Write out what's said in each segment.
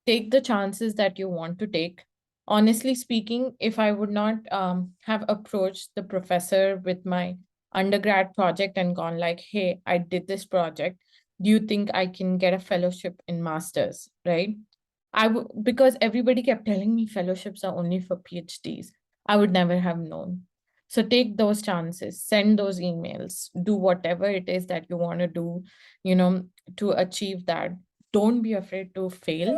take the chances that you want to take. Honestly speaking, if I would not have approached the professor with my undergrad project and gone like, hey, I did this project. Do you think I can get a fellowship in masters? Right? Because everybody kept telling me fellowships are only for PhDs. I would never have known. So take those chances, send those emails, do whatever it is that you want to do, you know, to achieve that. Don't be afraid to fail.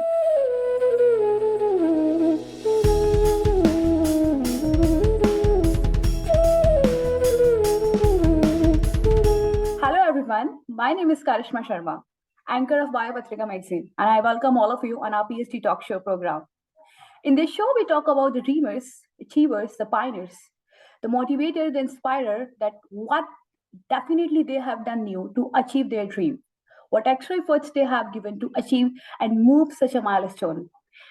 Hello everyone, my name is Karishma Sharma, anchor of BioPatrika magazine, and I welcome all of you on our PhD talk show program. In this show, we talk about the dreamers, achievers, the pioneers, the motivator, the inspirer, that what definitely they have done new to achieve their dream, what extra efforts they have given to achieve and move such a milestone.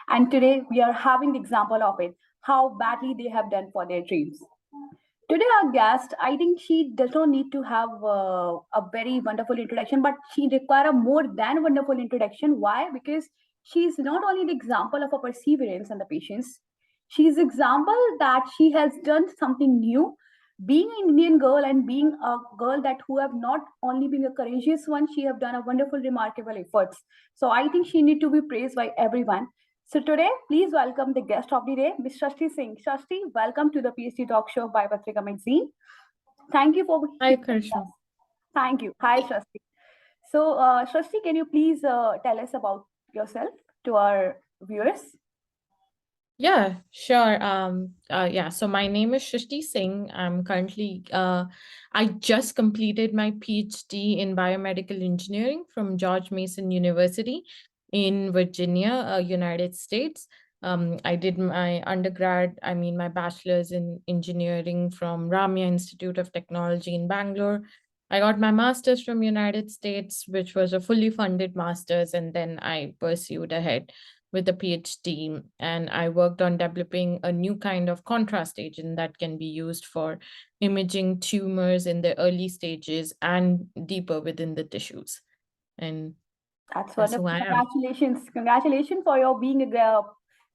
And today we are having the example of it, how badly they have done for their dreams. Today, our guest, I think she does not need to have a very wonderful introduction, but she require a more than wonderful introduction. Why? Because she is not only the example of a perseverance and the patience, she is example that she has done something new. Being an Indian girl and being a girl that who have not only been a courageous one, she have done a wonderful, remarkable efforts. So I think she need to be praised by everyone. So today, please welcome the guest of the day, Ms. Shrishti Singh. Shrishti, welcome to the PhD Talk Show by Patrika Magazine. Thank you for Hi, being with us. Karishma. Thank you. Hi, Shrishti. So, Shrishti, can you please tell us about yourself to our viewers? Yeah, sure. Yeah, so my name is Shrishti Singh. I just completed my PhD in biomedical engineering from George Mason University in Virginia, United States. I did my my bachelor's in engineering from Ramya Institute of Technology in Bangalore. I got my master's from United States, which was a fully funded master's, and then I pursued ahead with a PhD, and I worked on developing a new kind of contrast agent that can be used for imaging tumors in the early stages and deeper within the tissues. And That's that's who wonderful. I am. Congratulations. Congratulations for your being a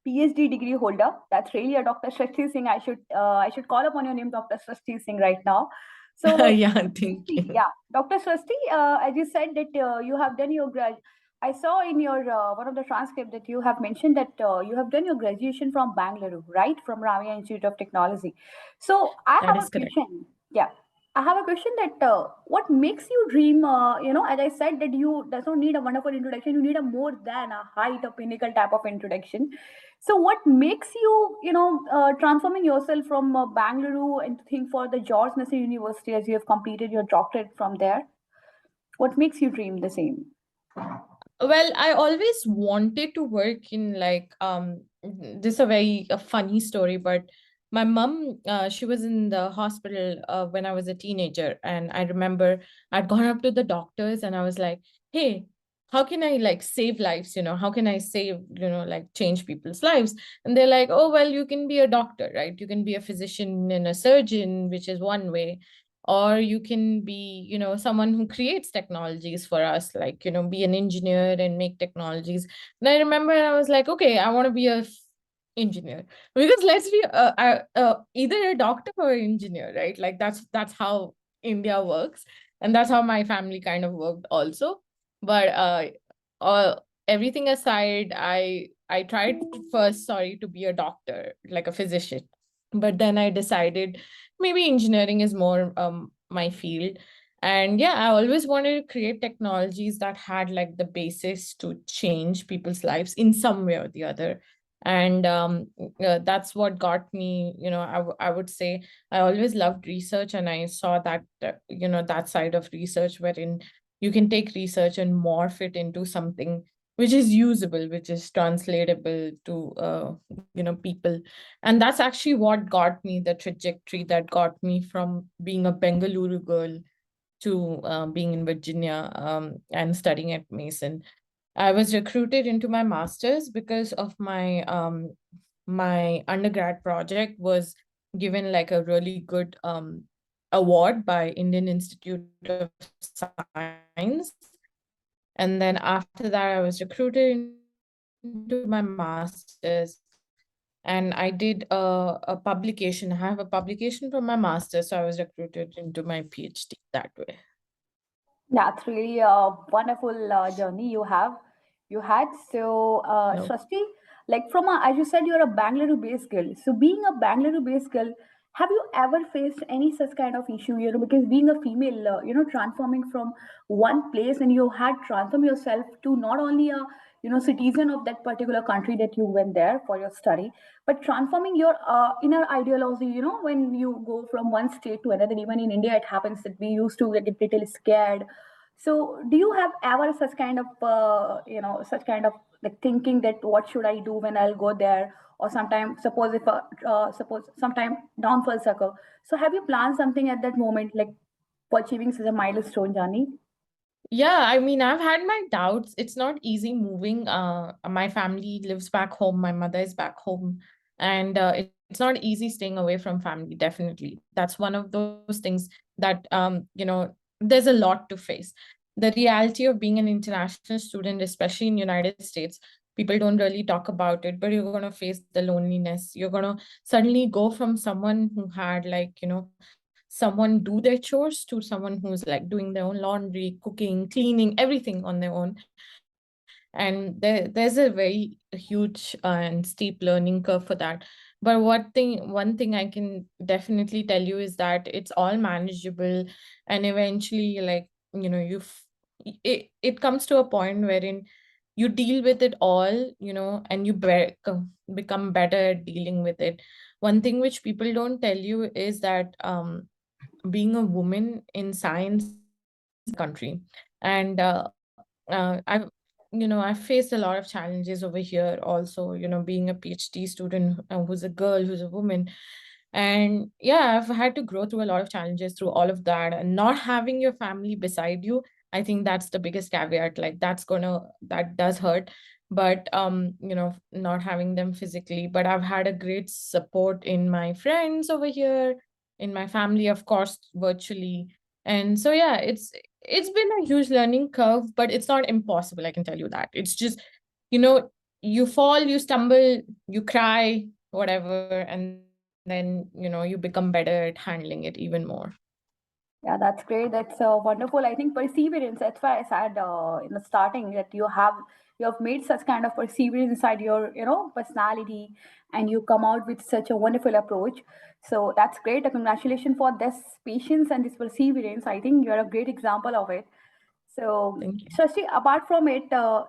PhD degree holder. That's really a Dr. Shrishti Singh. I should call upon your name, Dr. Shrishti Singh, right now. So, Yeah, thank you. yeah, Dr. Shrishti, as you said that you have done your grad. I saw in your one of the transcript that you have mentioned that you have done your graduation from Bangalore, right? From Ramya Institute of Technology. So I That have is a correct. question. Yeah, I have a question that what makes you dream? As I said, that you does not need a wonderful introduction. You need a more than a height, a pinnacle type of introduction. So, what makes you, transforming yourself from Bangalore and think for the George Mason University as you have completed your doctorate from there? What makes you dream the same? Well, I always wanted to work in this is a funny story, but my mom, she was in the hospital when I was a teenager, and I remember I'd gone up to the doctors and I was like, "Hey, how can I like save lives? How can I save, like change people's lives?" And they're like, "Oh, well, you can be a doctor, right? You can be a physician and a surgeon, which is one way, or you can be someone who creates technologies for us, like be an engineer and make technologies." And I remember I was like, okay, I want to be a engineer, because let's be either a doctor or an engineer, right? Like that's how India works, and that's how my family kind of worked also. But everything aside, I tried first, sorry, to be a doctor, like a physician, but then I decided maybe engineering is more my field. And yeah, I always wanted to create technologies that had like the basis to change people's lives in some way or the other. And that's what got me, I would say I always loved research, and I saw that that side of research wherein you can take research and morph it into something which is usable, which is translatable to people. And that's actually what got me the trajectory that got me from being a Bengaluru girl to being in Virginia, and studying at Mason. I was recruited into my master's because of my undergrad project was given like a really good award by Indian Institute of Science. And then after that, I was recruited into my master's. into my master's, and I did a publication. I have a publication from my master's, so I was recruited into my PhD that way. That's really a wonderful journey you had. So, No. Shrishti, like from a, as you said, you're a Bangalore-based girl. So, being a Bangalore-based girl, have you ever faced any such kind of issue? Because being a female, transforming from one place, and you had transformed yourself to not only a citizen of that particular country that you went there for your study, but transforming your inner ideology. When you go from one state to another, even in India, it happens that we used to get little scared. So, do you have ever such kind of, such kind of like thinking that what should I do when I'll go there? Or sometime, suppose if, suppose sometime downfalls occur. So, have you planned something at that moment, like for achieving such a milestone journey? Yeah, I mean, I've had my doubts. It's not easy moving. My family lives back home. My mother is back home, and it's not easy staying away from family. Definitely, that's one of those things that there's a lot to face. The reality of being an international student, especially in United States, people don't really talk about it. But you're gonna face the loneliness. You're gonna suddenly go from someone who had someone do their chores to someone who's like doing their own laundry, cooking, cleaning, everything on their own. And there's a very huge and steep learning curve for that. But one thing I can definitely tell you is that it's all manageable, and eventually, it comes to a point wherein you deal with it all, and become better at dealing with it. One thing which people don't tell you is that being a woman in science in this country, and I've faced a lot of challenges over here also, being a PhD student, who's a girl, who's a woman. And yeah, I've had to grow through a lot of challenges through all of that, and not having your family beside you, I think that's the biggest caveat. Like that does hurt. But not having them physically, but I've had a great support in my friends over here, in my family, of course, virtually. And so yeah, it's been a huge learning curve, but it's not impossible, I can tell you that. It's just, you know you fall, you stumble, you cry, whatever, and then you become better at handling it even more. Yeah, that's great. That's wonderful. I think perseverance. That's why I said in the starting that you have made such kind of perseverance inside your personality, and you come out with such a wonderful approach. So that's great. Congratulations for this patience and this perseverance. I think you're a great example of it. So, Thank you. Shashti, apart from it,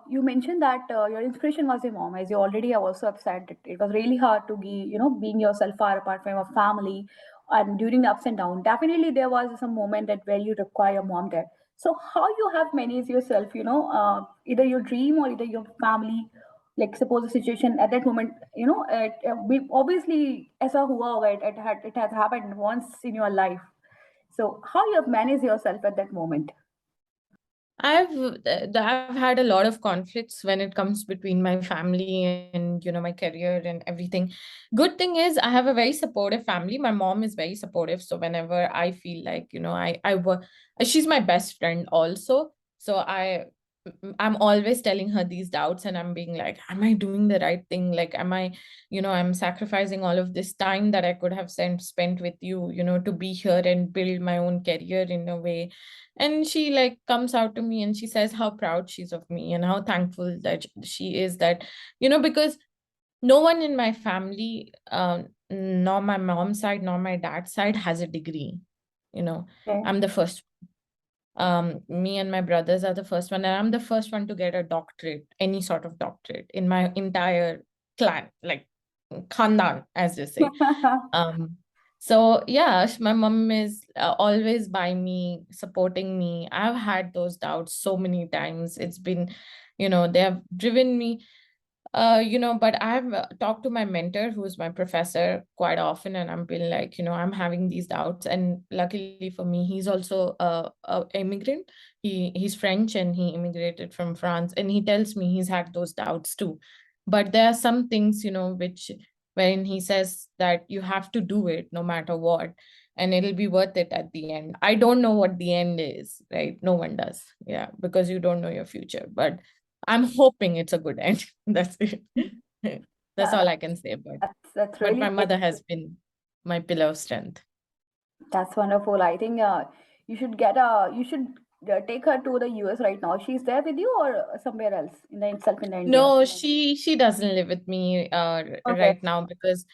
you mentioned that your inspiration was your mom, as you already have also have said. It was really hard to be, being yourself far apart from your family, and during the ups and downs. Definitely, there was some moment that where you require your mom there. So, how you have managed yourself, either your dream or either your family, like suppose a situation at that moment, we obviously, as a hua, it has happened once in your life. So, how you have managed yourself at that moment? I've had a lot of conflicts when it comes between my family and my career and everything. Good thing is I have a very supportive family. My mom is very supportive, so whenever I feel like I work, she's my best friend also. So I'm always telling her these doubts, and I'm being like, am I doing the right thing? Like, I'm sacrificing all of this time that I could have spent with you, to be here and build my own career in a way. And she like comes out to me and she says how proud she's of me and how thankful that she is that, because no one in my family, nor my mom's side nor my dad's side, has a degree. you know Okay. I'm the first. Me and my brothers are the first one, and I'm the first one to get a doctorate, any sort of doctorate, in my entire clan, like khandan, as they say. um so yeah, my mom is always by me, supporting me. I've had those doubts so many times. It's been, they have driven me. But I've talked to my mentor, who is my professor, quite often, and I'm been like, I'm having these doubts. And luckily for me, he's also a immigrant. He's French, and he immigrated from France, and he tells me he's had those doubts too. But there are some things, which wherein he says that you have to do it no matter what, and it'll be worth it at the end. I don't know what the end is, right? No one does, yeah, because you don't know your future, but I'm hoping it's a good end. That's it. That's Yeah, all I can say. that's But really my great. mother has been my pillar of strength. That's wonderful. I think you should take her to the US right now. She's there with you or somewhere else in the itself in the India? No, she doesn't live with me Okay. right now because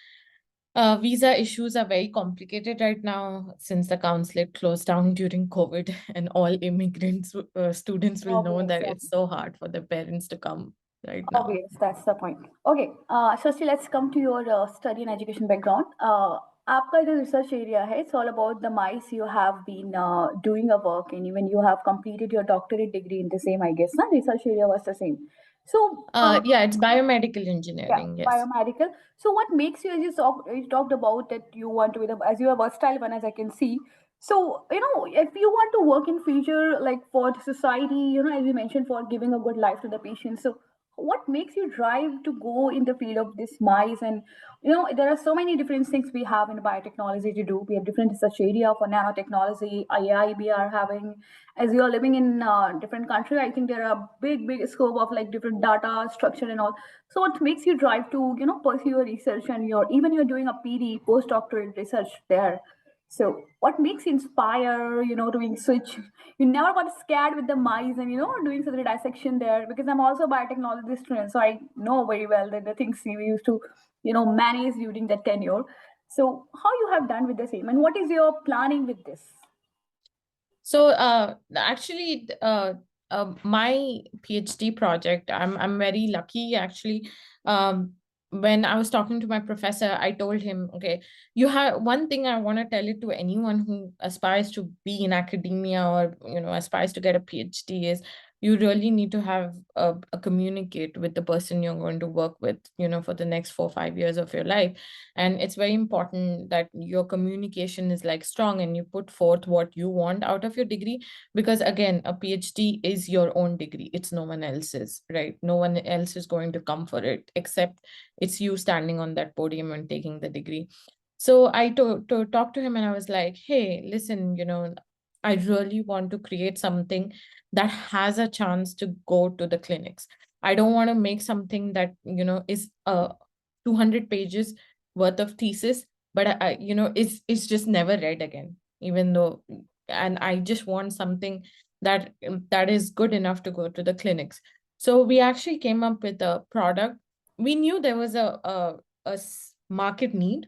visa issues are very complicated right now since the consulate closed down during COVID, and all immigrants students will know Obvious. that it's so hard for their parents to come right now. Obvious. That's the point. Okay. Shasti, let's come to your study and education background. आपका जो research area है, it's all about the mice you have been doing a work, and even you have completed your doctorate degree in the same, I guess. Na? Research area was the same. So, Yeah, it's biomedical yeah, engineering, yes. biomedical. So what makes you, as you talked about that you want to be the, as you are versatile one, as I can see. So, if you want to work in future, like for the society, as you mentioned, for giving a good life to the patient. So what makes you drive to go in the field of this mice? And, there are so many different things we have in biotechnology to do. We have different research area for nanotechnology, AI we are having. As you are living in different country, I think there are big scope of like different data structure and all. So what makes you drive to, pursue your research, and even you're doing a PD, postdoctorate research there. So what makes you inspire, doing switch? You never got scared with the mice and, doing such a dissection there, because I'm also a biotechnology student. So I know very well that the things we used to, manage during that tenure. So how you have done with the same, and what is your planning with this? So actually, my PhD project, I'm very lucky actually. When I was talking to my professor, I told him, okay, you have one thing I want to tell it to anyone who aspires to be in academia or aspires to get a PhD is you really need to have a communicate with the person you're going to work with, for the next 4 or 5 years of your life. And it's very important that your communication is like strong and you put forth what you want out of your degree, because again, a PhD is your own degree, it's no one else's, right? No one else is going to come for it except it's you standing on that podium and taking the degree. So I to talk to him and I was like, hey, listen, I really want to create something that has a chance to go to the clinics. I don't want to make something that is 200 pages worth of thesis, but it's just never read again, even though, and I just want something that is good enough to go to the clinics. So we actually came up with a product. We knew there was a market need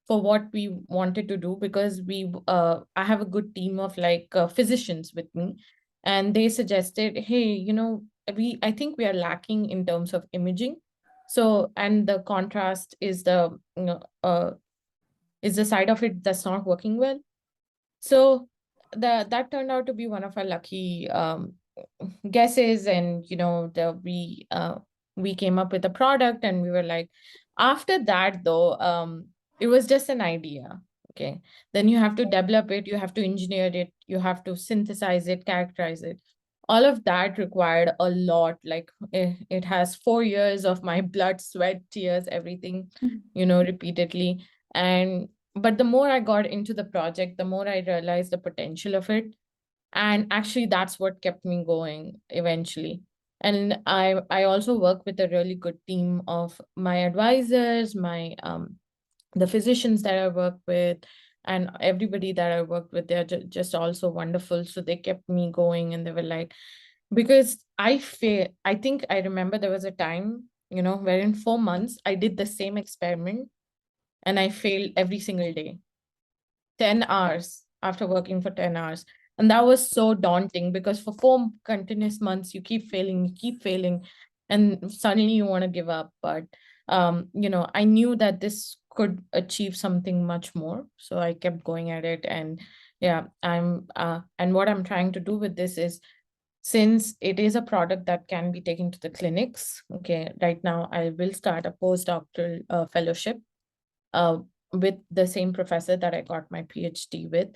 for what we wanted to do, because I have a good team of like physicians with me, and they suggested, hey, I think we are lacking in terms of imaging. So, and the contrast is the side of it that's not working well. So that turned out to be one of our lucky guesses, and we came up with a product, and we were like, after that though, it was just an idea. Okay, then you have to develop it, you have to engineer it, you have to synthesize it, characterize it. All of that required a lot. Like it has 4 years of my blood, sweat, tears, everything, repeatedly. And but the more I got into the project, the more I realized the potential of it. And actually, that's what kept me going eventually. And I also work with a really good team of my advisors, my the physicians that I work with, and everybody that I worked with. They're just also wonderful. So they kept me going, and they were like, because I think I remember there was a time, where in 4 months I did the same experiment and I failed every single day. 10 hours after working for 10 hours. And that was so daunting, because for 4 continuous months, you keep failing, and suddenly you want to give up. But, I knew that this could achieve something much more. So I kept going at it. And yeah, and what I'm trying to do with this is, since it is a product that can be taken to the clinics, okay, right now I will start a postdoctoral fellowship uh, with the same professor that I got my PhD with.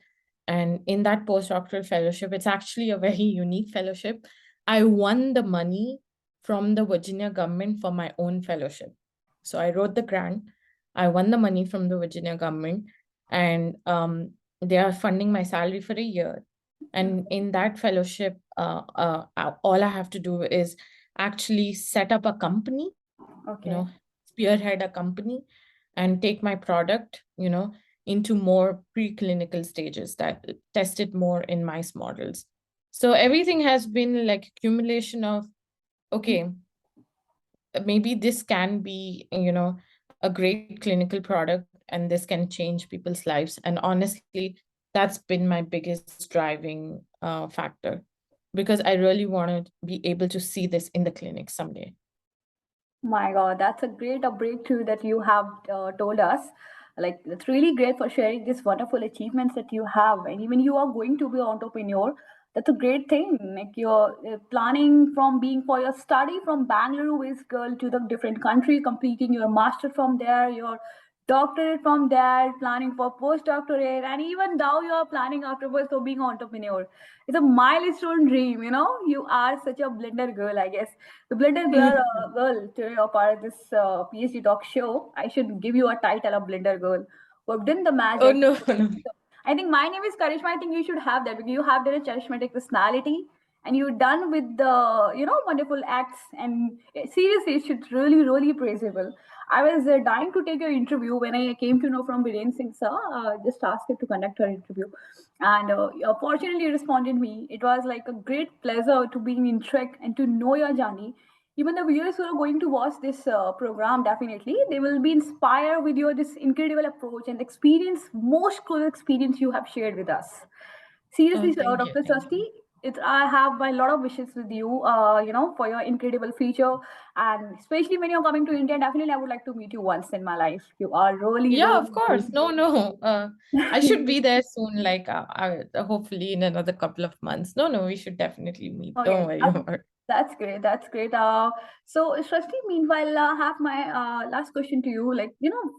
And in that postdoctoral fellowship, it's actually a very unique fellowship. I won the money from the Virginia government for my own fellowship. So I wrote the grant, I won the money from the Virginia government, and they are funding my salary for a year. And in that fellowship, all I have to do is actually set up a company, you Okay. know, spearhead a company and take my product, into more preclinical stages, that test it more in mice models. So everything has been like accumulation of, okay, maybe this can be, a great clinical product and this can change people's lives. And honestly, that's been my biggest driving factor, because I really want to be able to see this in the clinic someday. My God, that's a great breakthrough that you have told us. Like, it's really great for sharing these wonderful achievements that you have. And even you are going to be an entrepreneur, that's a great thing. Like, you're planning from being for your study from Bangalore based girl to the different country, completing your master from there, your doctorate from there, planning for postdoctorate, and even now you are planning afterwards for being an entrepreneur. It's a milestone dream, you know. You are such a blender girl, I guess. The Blender girl, today you're part of this PhD talk show. I should give you a title of Blender girl. Who've done the Oh magic. no, no. I think my name is Karishma. I think you should have that because you have that charismatic personality and you're done with the, wonderful acts. And seriously, it should really praisable. I was dying to take your interview when I came to know from Virender Singh sir. Just asked her to conduct her interview, and fortunately you responded me. It was like a great pleasure to be in Trek and to know your journey. Even the viewers who are going to watch this program, definitely they will be inspired with your this incredible approach and experience, most cool experience you have shared with us. Oh, Seriously, thank you, Dr. thank Srishti, you. I have a lot of wishes with you, for your incredible future. And especially when you're coming to India, definitely I would like to meet you once in my life. You are Yeah, of course. really No, no. I should be there soon, like hopefully in another couple of months. No, no, we should definitely meet. Okay, Don't worry about it. that's great. That's great. So Srishti, meanwhile, I have my last question to you. Like,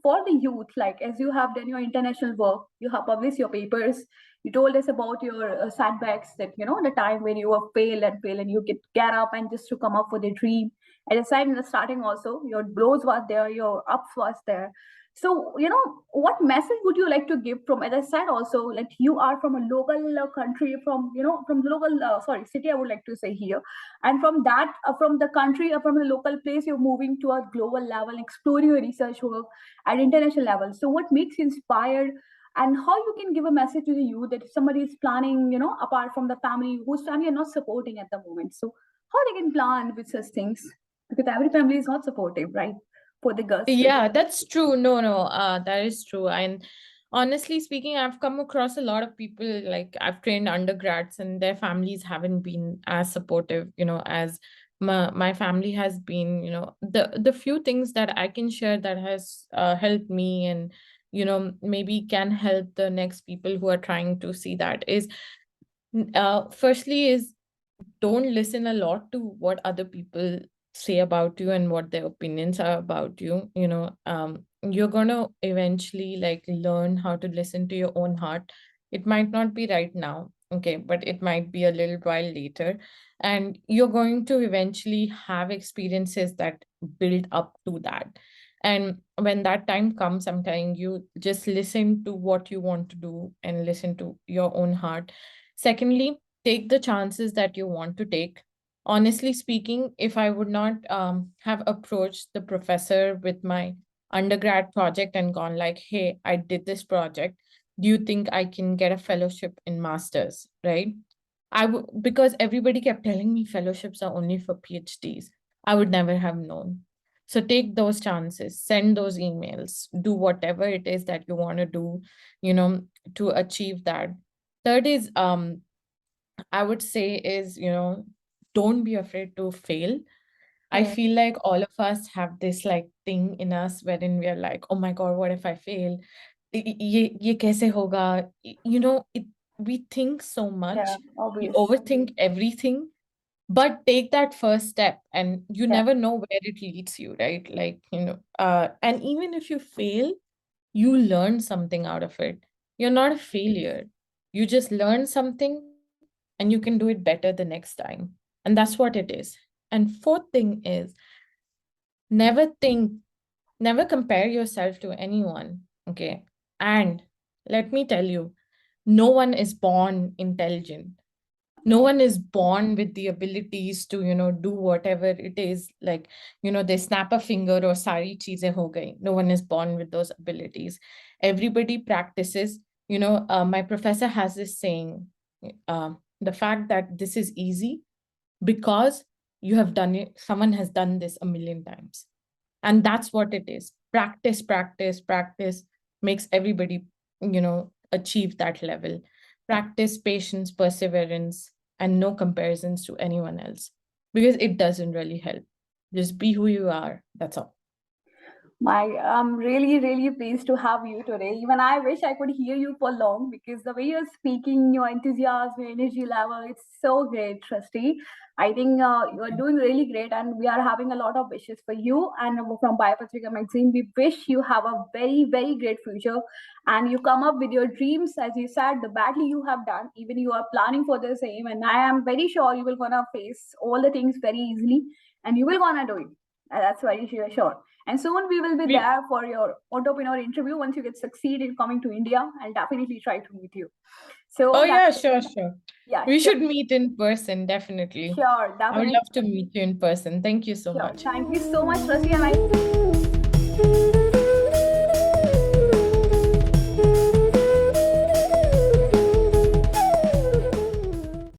for the youth, like as you have done your international work, you have published your papers. You told us about your setbacks. That the time when you were fail, and you get up and just to come up with a dream. At the side in the starting, also your blows was there, your ups was there. So, what message would you like to give from other side also? Like you are from a local country, from the local, sorry, city, I would like to say here. And from that, from the country, from the local place, you're moving to a global level, exploring your research work at international level. So what makes you inspired and how you can give a message to the youth that if somebody is planning, apart from the family, whose family are not supporting at the moment. So how they can plan with such things? Because every family is not supportive, right? For the girls, especially. Yeah, that's true. No, no, that is true. And honestly speaking, I've come across a lot of people, like I've trained undergrads and their families haven't been as supportive, as my family has been. The few things that I can share that has helped me, and maybe can help the next people who are trying to see that, is firstly is don't listen a lot to what other people say about you and what their opinions are about you. You're going to eventually like learn how to listen to your own heart. It might not be right now, okay, but it might be a little while later, and you're going to eventually have experiences that build up to that. And when that time comes, I'm telling you, just listen to what you want to do and listen to your own heart. Secondly, take the chances that you want to take. Honestly speaking, if I would not have approached the professor with my undergrad project and gone like, hey, I did this project. Do you think I can get a fellowship in masters? Right? Because everybody kept telling me fellowships are only for PhDs. I would never have known. So take those chances, send those emails, do whatever it is that you want to do, you know, to achieve that. Third is I would say is, don't be afraid to fail. I Yeah, feel like all of us have this like thing in us wherein we are like, oh my God, what if I fail? Ye kaise hoga? We think so yeah, much, we obvious. overthink everything, but take that first step and you Yeah, never know where it leads you, right? Like, and even if you fail, you learn something out of it. You're not a failure. You just learn something and you can do it better the next time. And that's what it is. And fourth thing is never think, never compare yourself to anyone. Okay. And let me tell you, no one is born intelligent. No one is born with the abilities to, do whatever it is. Like, they snap a finger or sari cheeze ho gayi. No one is born with those abilities. Everybody practices. My professor has this saying, the fact that this is easy because you have done it, someone has done this a million times. And that's what it is. Practice, practice, practice makes everybody, achieve that level. Practice, patience, perseverance, and no comparisons to anyone else, because it doesn't really help. Just be who you are. That's all. I'm really, really pleased to have you today. Even I wish I could hear you for long because the way you're speaking, your enthusiasm, your energy level, it's so great, Shrishti. I think you are doing really great, and we are having a lot of wishes for you. And from BioPatrika magazine, we wish you have a very, very great future, and you come up with your dreams, as you said, the badly you have done. Even you are planning for the same, and I am very sure you will gonna face all the things very easily, and you will gonna do it. That's very sure. And soon we will be there for your entrepreneur interview. Once you get succeed in coming to India, I'll definitely try to meet you. So Oh yeah, sure. Yeah, We sure. should meet in person, definitely. Sure, I would definitely. love to meet you in person. Thank you so Sure. much. Thank you so much, Rasi, and I